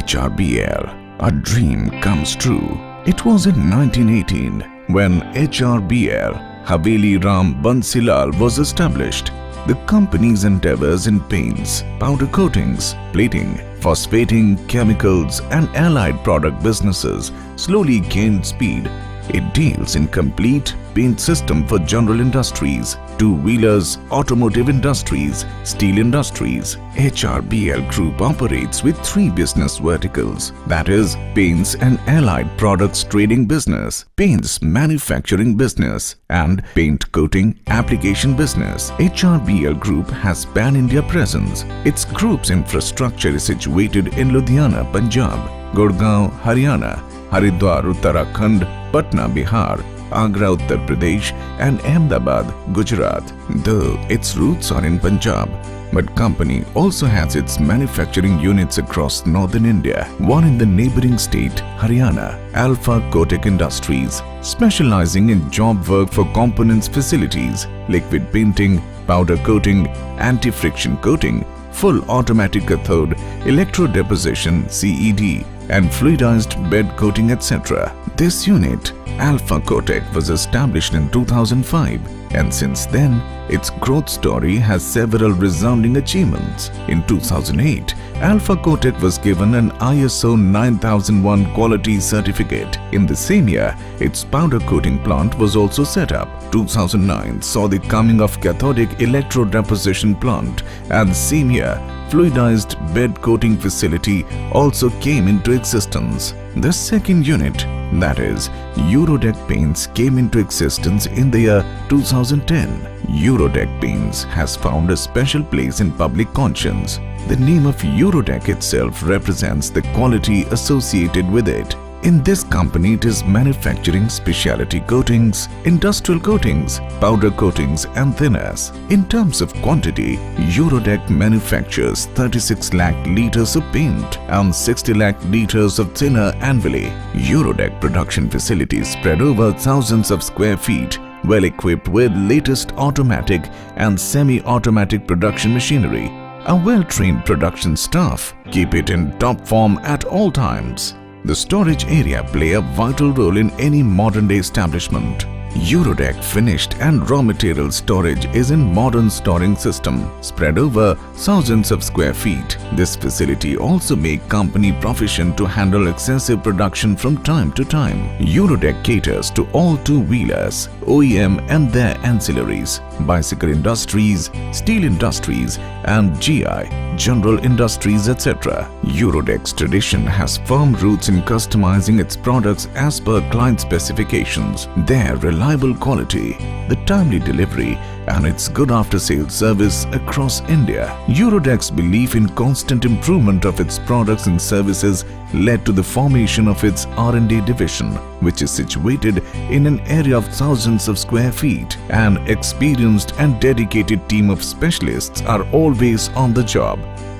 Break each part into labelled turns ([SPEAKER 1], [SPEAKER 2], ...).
[SPEAKER 1] HRBL, a dream comes true. It was in 1918 when HRBL, Haveli Ram Bansilal, was established. The company's endeavors in paints, powder coatings, plating, phosphating, chemicals and allied product businesses slowly gained speed. It deals in complete paint system for general industries, two-wheelers, automotive industries, steel industries. HRBL Group operates with three business verticals, that is, paints and allied products trading business, paints manufacturing business, and paint coating application business. HRBL Group has pan-India presence. Its group's infrastructure is situated in Ludhiana, Punjab, Gurgaon, Haryana, Haridwar, Uttarakhand, Patna, Bihar, Agra, Uttar Pradesh and Ahmedabad, Gujarat. Though its roots are in Punjab, but company also has its manufacturing units across northern India, one in the neighboring state, Haryana, Alpha Kotak Industries, specializing in job work for components facilities, liquid painting, powder coating, anti-friction coating, full automatic cathode, electrodeposition CED, and fluidized bed coating, etc. This unit, Alpha Kotak, was established in 2005, and since then, its growth story has several resounding achievements. In 2008, Alpha Kotak was given an ISO 9001 quality certificate. In the same year, its powder coating plant was also set up. 2009 saw the coming of cathodic electrodeposition plant, and same year, fluidized bed coating facility also came into existence. The second unit, that is, Eurodec Paints, came into existence in the year 2010. Eurodec Paints has found a special place in public conscience. The name of Eurodec itself represents the quality associated with it. In this company, it is manufacturing specialty coatings, industrial coatings, powder coatings and thinners. In terms of quantity, Eurodec manufactures 36 lakh liters of paint and 60 lakh liters of thinner annually. Eurodec production facilities spread over thousands of square feet, well equipped with latest automatic and semi-automatic production machinery. A well-trained production staff keep it in top form at all times. The storage area play a vital role in any modern-day establishment. Eurodec finished and raw material storage is in modern storing system spread over thousands of square feet. This facility also make company proficient to handle excessive production from time to time. Eurodec caters to all two-wheelers, OEM and their ancillaries, bicycle industries, steel industries and GI, general industries, etc. Eurodec's tradition has firm roots in customizing its products as per client specifications. Their reliable quality, the timely delivery and its good after-sales service across India. Eurodec's belief in constant improvement of its products and services led to the formation of its R&D division, which is situated in an area of thousands of square feet. An experienced and dedicated team of specialists are always on the job.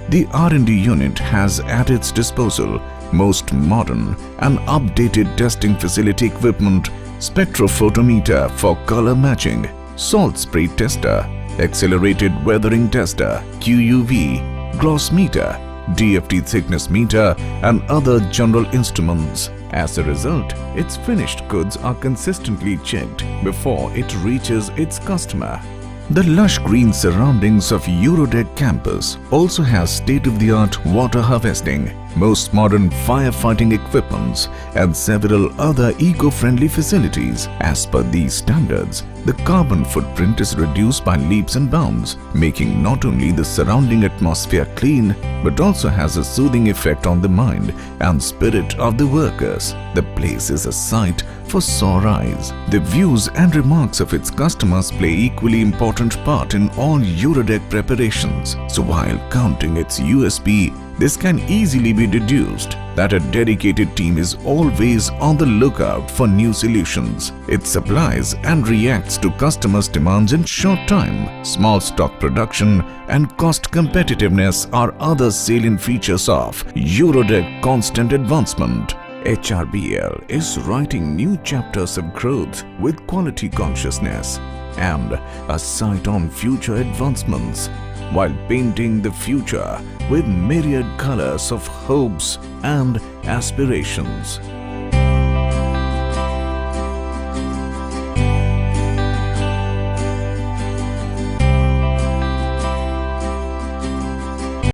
[SPEAKER 1] The R&D unit has at its disposal most modern and updated testing facility equipment, spectrophotometer for color matching, salt spray tester, accelerated weathering tester, QUV, gloss meter, DFT thickness meter and other general instruments. As a result, its finished goods are consistently checked before it reaches its customer. The lush green surroundings of Eurodec campus also has state-of-the-art water harvesting, most modern firefighting equipments and several other eco-friendly facilities. As per these standards, the carbon footprint is reduced by leaps and bounds, making not only the surrounding atmosphere clean but also has a soothing effect on the mind and spirit of the workers. The place is a sight for sore eyes. The views and remarks of its customers play equally important part in all Eurodec preparations. So while counting its USP, this can easily be deduced that a dedicated team is always on the lookout for new solutions. It supplies and reacts to customers' demands in short time. Small stock production and cost competitiveness are other salient features of Eurodec constant advancement. HRBL is writing new chapters of growth with quality consciousness. and a sight on future advancements, while painting the future with myriad colors of hopes and aspirations.